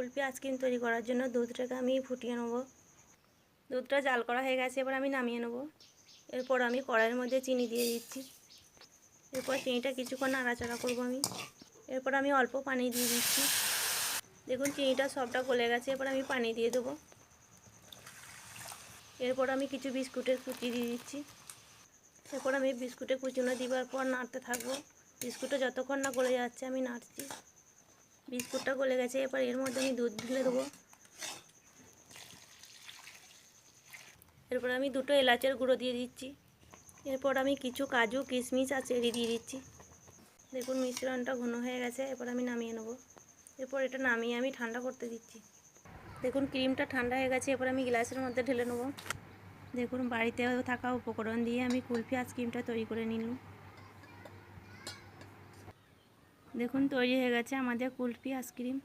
Kulfi ice cream তৈরি করার জন্য দুধটাকে আমি ফুটিয়ে নেব। দুধটা জাল করা হয়ে গেছে, এবার আমি নামিয়ে নেব। এরপর আমি কড়াইয়ের মধ্যে চিনি দিয়ে দিচ্ছি। এরপর চিনিটা কিছুক্ষণ নাড়াচাড়া করব আমি। এরপর আমি অল্প পানি দিয়ে দিচ্ছি। দেখুন চিনিটা সবটা গলে গেছে, এরপর আমি পানি দিয়ে দেবো। এরপর আমি কিছু বিস্কুটের কুচি দিয়ে দিচ্ছি। এরপর আমি বিস্কুটের কুচিগুলো দেওয়ার পর নাড়তে থাকবো। বিস্কুটটা যতক্ষণ না গলে যাচ্ছে আমি নাড়ছি। বিস্কুটটা গলে গেছে, এরপর এর মধ্যে আমি দুধ ঢেলে দেবো। এরপর আমি দুটো এলাচের গুঁড়ো দিয়ে দিচ্ছি। এরপর আমি কিছু কাজু কিশমিশ আর চেরি দিয়ে দিচ্ছি। দেখুন মিশ্রণটা ঘন হয়ে গেছে, এরপর আমি নামিয়ে নেব। এরপর এটা নামিয়ে আমি ঠান্ডা করতে দিচ্ছি। দেখুন ক্রিমটা ঠান্ডা হয়ে গেছে, এরপর আমি গ্লাসের মধ্যে ঢেলে নেব। দেখুন বাড়িতে থাকা উপকরণ দিয়ে আমি কুলফি আইসক্রিমটা তৈরি করে নিলাম। দেখুন তৈরি হয়ে গেছে আমাদের কুলফি আইসক্রিম।